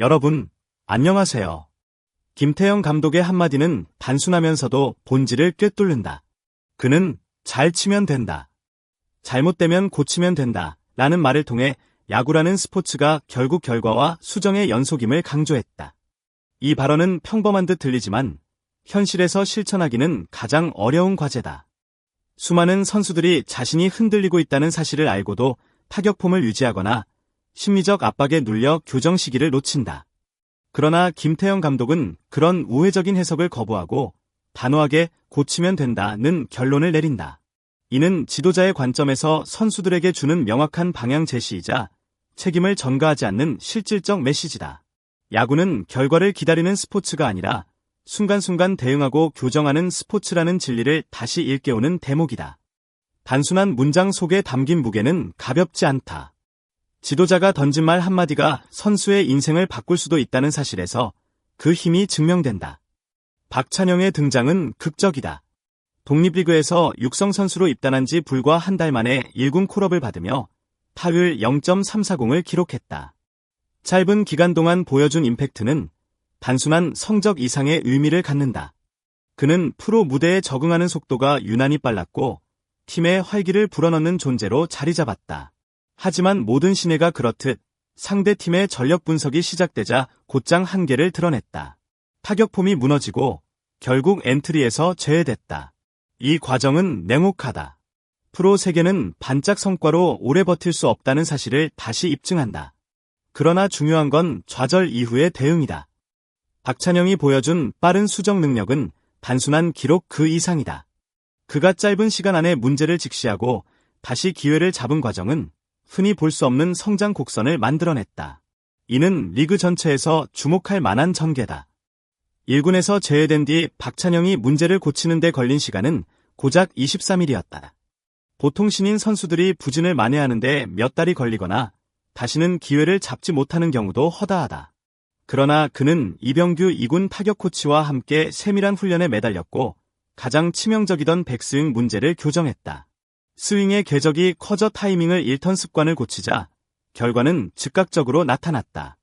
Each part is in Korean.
여러분, 안녕하세요. 김태형 감독의 한마디는 단순하면서도 본질을 꿰뚫는다. 그는 잘 치면 된다. 잘못되면 고치면 된다. 라는 말을 통해 야구라는 스포츠가 결국 결과와 수정의 연속임을 강조했다. 이 발언은 평범한 듯 들리지만 현실에서 실천하기는 가장 어려운 과제다. 수많은 선수들이 자신이 흔들리고 있다는 사실을 알고도 타격폼을 유지하거나 심리적 압박에 눌려 교정 시기를 놓친다. 그러나 김태형 감독은 그런 우회적인 해석을 거부하고 단호하게 고치면 된다는 결론을 내린다. 이는 지도자의 관점에서 선수들에게 주는 명확한 방향 제시이자 책임을 전가하지 않는 실질적 메시지다. 야구는 결과를 기다리는 스포츠가 아니라 순간순간 대응하고 교정하는 스포츠라는 진리를 다시 일깨우는 대목이다. 단순한 문장 속에 담긴 무게는 가볍지 않다. 지도자가 던진 말 한마디가 선수의 인생을 바꿀 수도 있다는 사실에서 그 힘이 증명된다. 박찬영의 등장은 극적이다. 독립리그에서 육성 선수로 입단한 지 불과 한 달 만에 1군 콜업을 받으며 타율 0.340을 기록했다. 짧은 기간 동안 보여준 임팩트는 단순한 성적 이상의 의미를 갖는다. 그는 프로 무대에 적응하는 속도가 유난히 빨랐고 팀의 활기를 불어넣는 존재로 자리 잡았다. 하지만 모든 신예가 그렇듯 상대팀의 전력 분석이 시작되자 곧장 한계를 드러냈다. 타격폼이 무너지고 결국 엔트리에서 제외됐다. 이 과정은 냉혹하다. 프로 세계는 반짝 성과로 오래 버틸 수 없다는 사실을 다시 입증한다. 그러나 중요한 건 좌절 이후의 대응이다. 박찬영이 보여준 빠른 수정 능력은 단순한 기록 그 이상이다. 그가 짧은 시간 안에 문제를 직시하고 다시 기회를 잡은 과정은 흔히 볼 수 없는 성장 곡선을 만들어냈다. 이는 리그 전체에서 주목할 만한 전개다. 1군에서 제외된 뒤 박찬영이 문제를 고치는 데 걸린 시간은 고작 23일이었다. 보통 신인 선수들이 부진을 만회하는데 몇 달이 걸리거나 다시는 기회를 잡지 못하는 경우도 허다하다. 그러나 그는 이병규 2군 타격 코치와 함께 세밀한 훈련에 매달렸고 가장 치명적이던 백스윙 문제를 교정했다. 스윙의 궤적이 커져 타이밍을 잃던 습관을 고치자 결과는 즉각적으로 나타났다.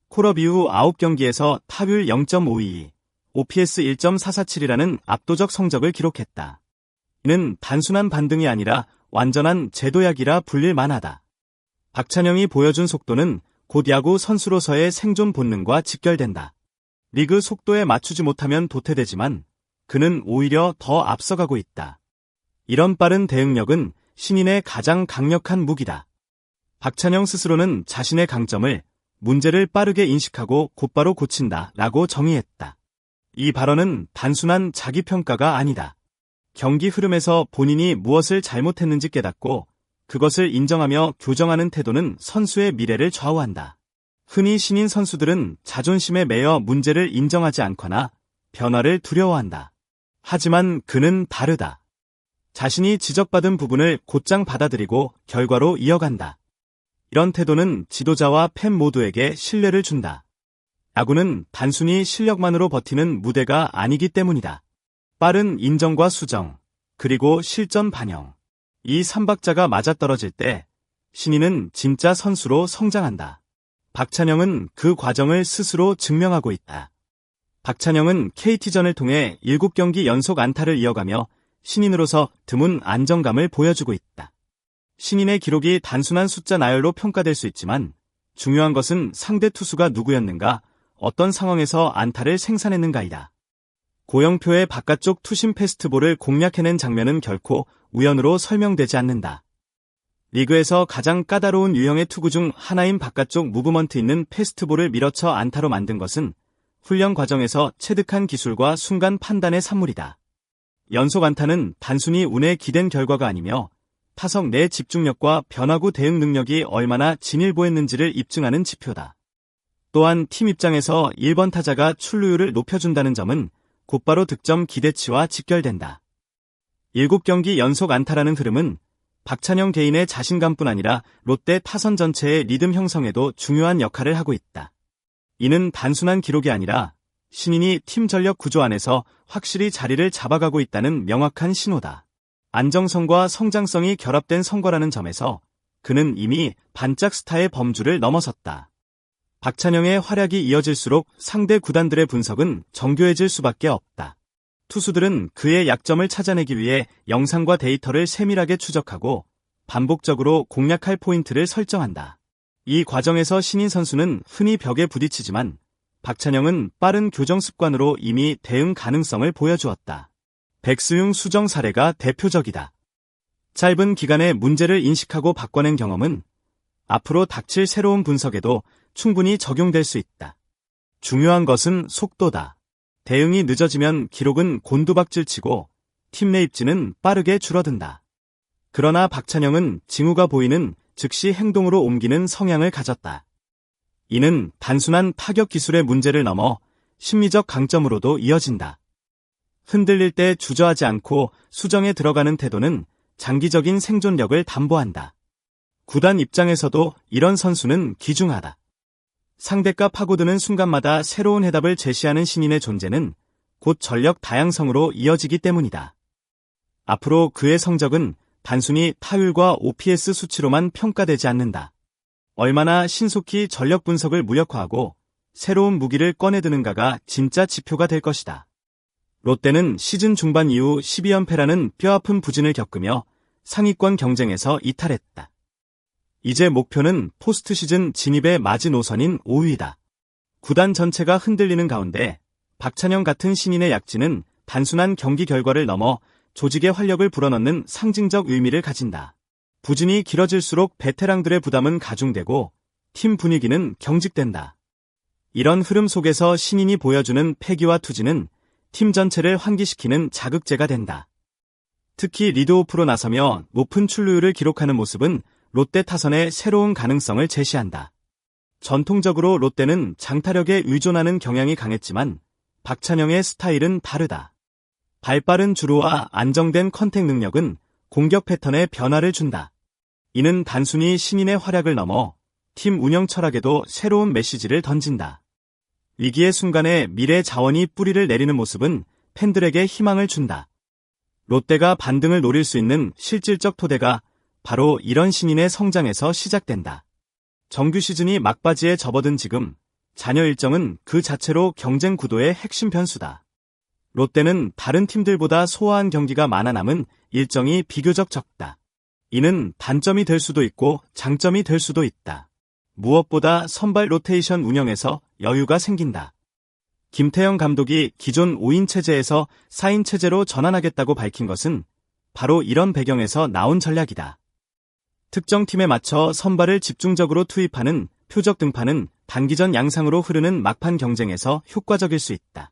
콜업 이후 9경기에서 타율 0.522, OPS 1.447이라는 압도적 성적을 기록했다. 이는 단순한 반등이 아니라 완전한 제도약이라 불릴 만하다. 박찬영이 보여준 속도는 곧 야구 선수로서의 생존 본능과 직결된다. 리그 속도에 맞추지 못하면 도태되지만 그는 오히려 더 앞서가고 있다. 이런 빠른 대응력은 신인의 가장 강력한 무기다. 박찬영 스스로는 자신의 강점을 문제를 빠르게 인식하고 곧바로 고친다 라고 정의했다. 이 발언은 단순한 자기평가가 아니다. 경기 흐름에서 본인이 무엇을 잘못했는지 깨닫고 그것을 인정하며 교정하는 태도는 선수의 미래를 좌우한다. 흔히 신인 선수들은 자존심에 매여 문제를 인정하지 않거나 변화를 두려워한다. 하지만 그는 다르다. 자신이 지적받은 부분을 곧장 받아들이고 결과로 이어간다. 이런 태도는 지도자와 팬 모두에게 신뢰를 준다. 야구는 단순히 실력만으로 버티는 무대가 아니기 때문이다. 빠른 인정과 수정, 그리고 실전 반영. 이 3박자가 맞아떨어질 때 신인은 진짜 선수로 성장한다. 박찬영은 그 과정을 스스로 증명하고 있다. 박찬영은 KT전을 통해 7경기 연속 안타를 이어가며 신인으로서 드문 안정감을 보여주고 있다. 신인의 기록이 단순한 숫자 나열로 평가될 수 있지만 중요한 것은 상대 투수가 누구였는가, 어떤 상황에서 안타를 생산했는가이다. 고영표의 바깥쪽 투심 패스트볼을 공략해낸 장면은 결코 우연으로 설명되지 않는다. 리그에서 가장 까다로운 유형의 투구 중 하나인 바깥쪽 무브먼트 있는 패스트볼을 밀어쳐 안타로 만든 것은 훈련 과정에서 체득한 기술과 순간 판단의 산물이다. 연속 안타는 단순히 운에 기댄 결과가 아니며 타석 내 집중력과 변화구 대응 능력이 얼마나 진일보했는지를 입증하는 지표다. 또한 팀 입장에서 1번 타자가 출루율을 높여준다는 점은 곧바로 득점 기대치와 직결된다. 7경기 연속 안타라는 흐름은 박찬영 개인의 자신감뿐 아니라 롯데 타선 전체의 리듬 형성에도 중요한 역할을 하고 있다. 이는 단순한 기록이 아니라 신인이 팀 전력 구조 안에서 확실히 자리를 잡아가고 있다는 명확한 신호다. 안정성과 성장성이 결합된 성과라는 점에서 그는 이미 반짝 스타의 범주를 넘어섰다. 박찬영의 활약이 이어질수록 상대 구단들의 분석은 정교해질 수밖에 없다. 투수들은 그의 약점을 찾아내기 위해 영상과 데이터를 세밀하게 추적하고 반복적으로 공략할 포인트를 설정한다. 이 과정에서 신인 선수는 흔히 벽에 부딪히지만 박찬영은 빠른 교정 습관으로 이미 대응 가능성을 보여주었다. 백스융 수정 사례가 대표적이다. 짧은 기간에 문제를 인식하고 바꿔낸 경험은 앞으로 닥칠 새로운 분석에도 충분히 적용될 수 있다. 중요한 것은 속도다. 대응이 늦어지면 기록은 곤두박질치고 팀 내 입지는 빠르게 줄어든다. 그러나 박찬영은 징후가 보이는 즉시 행동으로 옮기는 성향을 가졌다. 이는 단순한 타격 기술의 문제를 넘어 심리적 강점으로도 이어진다. 흔들릴 때 주저하지 않고 수정에 들어가는 태도는 장기적인 생존력을 담보한다. 구단 입장에서도 이런 선수는 귀중하다. 상대가 파고드는 순간마다 새로운 해답을 제시하는 신인의 존재는 곧 전력 다양성으로 이어지기 때문이다. 앞으로 그의 성적은 단순히 타율과 OPS 수치로만 평가되지 않는다. 얼마나 신속히 전력 분석을 무력화하고 새로운 무기를 꺼내드는가가 진짜 지표가 될 것이다. 롯데는 시즌 중반 이후 12연패라는 뼈아픈 부진을 겪으며 상위권 경쟁에서 이탈했다. 이제 목표는 포스트 시즌 진입의 마지노선인 5위다. 구단 전체가 흔들리는 가운데 박찬영 같은 신인의 약진은 단순한 경기 결과를 넘어 조직의 활력을 불어넣는 상징적 의미를 가진다. 부진이 길어질수록 베테랑들의 부담은 가중되고 팀 분위기는 경직된다. 이런 흐름 속에서 신인이 보여주는 패기와 투지는 팀 전체를 환기시키는 자극제가 된다. 특히 리드오프로 나서며 높은 출루율을 기록하는 모습은 롯데 타선의 새로운 가능성을 제시한다. 전통적으로 롯데는 장타력에 의존하는 경향이 강했지만 박찬영의 스타일은 다르다. 발빠른 주루와 안정된 컨택 능력은 공격 패턴에 변화를 준다. 이는 단순히 신인의 활약을 넘어 팀 운영 철학에도 새로운 메시지를 던진다. 위기의 순간에 미래 자원이 뿌리를 내리는 모습은 팬들에게 희망을 준다. 롯데가 반등을 노릴 수 있는 실질적 토대가 바로 이런 신인의 성장에서 시작된다. 정규 시즌이 막바지에 접어든 지금 잔여 일정은 그 자체로 경쟁 구도의 핵심 변수다. 롯데는 다른 팀들보다 소화한 경기가 많아 남은 일정이 비교적 적다. 이는 단점이 될 수도 있고 장점이 될 수도 있다. 무엇보다 선발 로테이션 운영에서 여유가 생긴다. 김태형 감독이 기존 5인 체제에서 4인 체제로 전환하겠다고 밝힌 것은 바로 이런 배경에서 나온 전략이다. 특정 팀에 맞춰 선발을 집중적으로 투입하는 표적 등판은 단기전 양상으로 흐르는 막판 경쟁에서 효과적일 수 있다.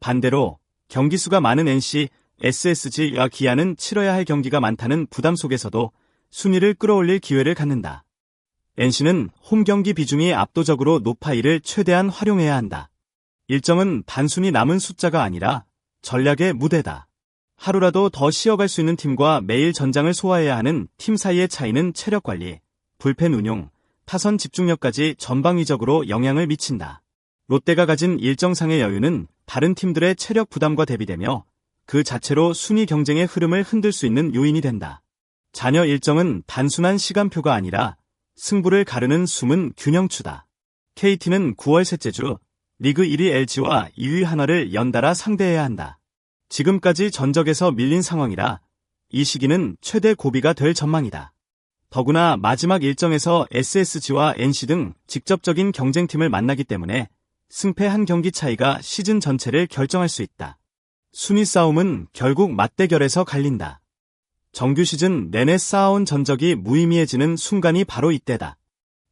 반대로 경기 수가 많은 NC, SSG와 기아는 치러야 할 경기가 많다는 부담 속에서도 순위를 끌어올릴 기회를 갖는다. NC는 홈 경기 비중이 압도적으로 높아 이를 최대한 활용해야 한다. 일정은 단순히 남은 숫자가 아니라 전략의 무대다. 하루라도 더 쉬어갈 수 있는 팀과 매일 전장을 소화해야 하는 팀 사이의 차이는 체력 관리, 불펜 운용, 타선 집중력까지 전방위적으로 영향을 미친다. 롯데가 가진 일정상의 여유는 다른 팀들의 체력 부담과 대비되며 그 자체로 순위 경쟁의 흐름을 흔들 수 있는 요인이 된다. 잔여 일정은 단순한 시간표가 아니라 승부를 가르는 숨은 균형추다. KT는 9월 셋째 주 리그 1위 LG와 2위 한화를 연달아 상대해야 한다. 지금까지 전적에서 밀린 상황이라 이 시기는 최대 고비가 될 전망이다. 더구나 마지막 일정에서 SSG와 NC 등 직접적인 경쟁팀을 만나기 때문에 승패 한 경기 차이가 시즌 전체를 결정할 수 있다. 순위 싸움은 결국 맞대결에서 갈린다. 정규 시즌 내내 쌓아온 전적이 무의미해지는 순간이 바로 이때다.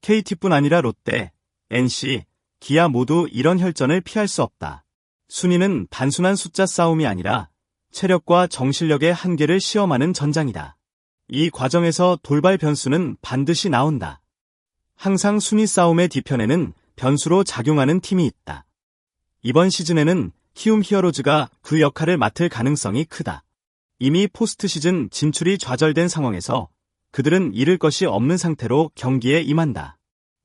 KT뿐 아니라 롯데, NC, 기아 모두 이런 혈전을 피할 수 없다. 순위는 단순한 숫자 싸움이 아니라 체력과 정실력의 한계를 시험하는 전장이다. 이 과정에서 돌발 변수는 반드시 나온다. 항상 순위 싸움의 뒤편에는 변수로 작용하는 팀이 있다. 이번 시즌에는 키움 히어로즈가 그 역할을 맡을 가능성이 크다. 이미 포스트 시즌 진출이 좌절된 상황에서 그들은 잃을 것이 없는 상태로 경기에 임한다.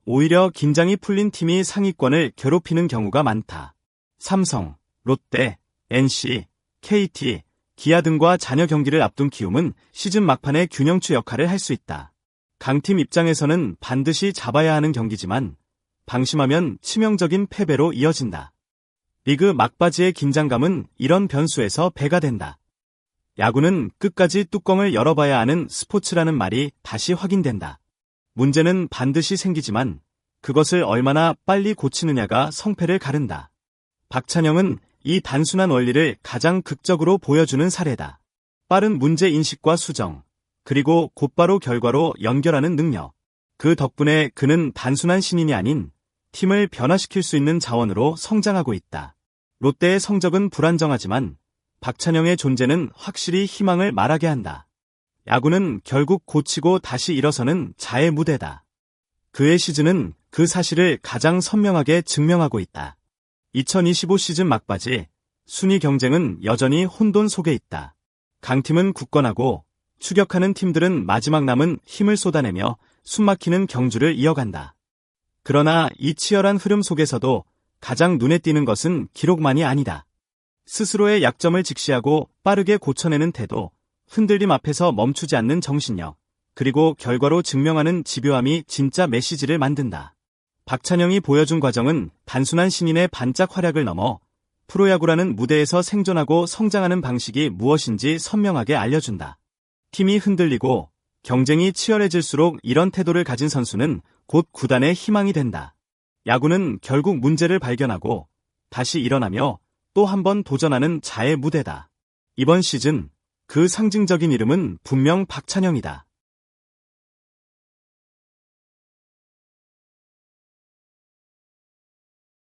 오히려 긴장이 풀린 팀이 상위권을 괴롭히는 경우가 많다. 삼성, 롯데, NC, KT, 기아 등과 잔여 경기를 앞둔 키움은 시즌 막판의 균형추 역할을 할 수 있다. 강팀 입장에서는 반드시 잡아야 하는 경기지만 방심하면 치명적인 패배로 이어진다. 리그 막바지의 긴장감은 이런 변수에서 배가 된다. 야구는 끝까지 뚜껑을 열어봐야 하는 스포츠라는 말이 다시 확인된다. 문제는 반드시 생기지만 그것을 얼마나 빨리 고치느냐가 성패를 가른다. 박찬영은 이 단순한 원리를 가장 극적으로 보여주는 사례다. 빠른 문제 인식과 수정, 그리고 곧바로 결과로 연결하는 능력. 그 덕분에 그는 단순한 신인이 아닌 팀을 변화시킬 수 있는 자원으로 성장하고 있다. 롯데의 성적은 불안정하지만 박찬영의 존재는 확실히 희망을 말하게 한다. 야구는 결국 고치고 다시 일어서는 자의 무대다. 그의 시즌은 그 사실을 가장 선명하게 증명하고 있다. 2025 시즌 막바지, 순위 경쟁은 여전히 혼돈 속에 있다. 강팀은 굳건하고 추격하는 팀들은 마지막 남은 힘을 쏟아내며 숨막히는 경주를 이어간다. 그러나 이 치열한 흐름 속에서도 가장 눈에 띄는 것은 기록만이 아니다. 스스로의 약점을 직시하고 빠르게 고쳐내는 태도, 흔들림 앞에서 멈추지 않는 정신력, 그리고 결과로 증명하는 집요함이 진짜 메시지를 만든다. 박찬영이 보여준 과정은 단순한 신인의 반짝 활약을 넘어 프로야구라는 무대에서 생존하고 성장하는 방식이 무엇인지 선명하게 알려준다. 팀이 흔들리고 경쟁이 치열해질수록 이런 태도를 가진 선수는 곧 구단의 희망이 된다. 야구는 결국 문제를 발견하고 다시 일어나며 또 한 번 도전하는 자의 무대다. 이번 시즌 그 상징적인 이름은 분명 박찬영이다.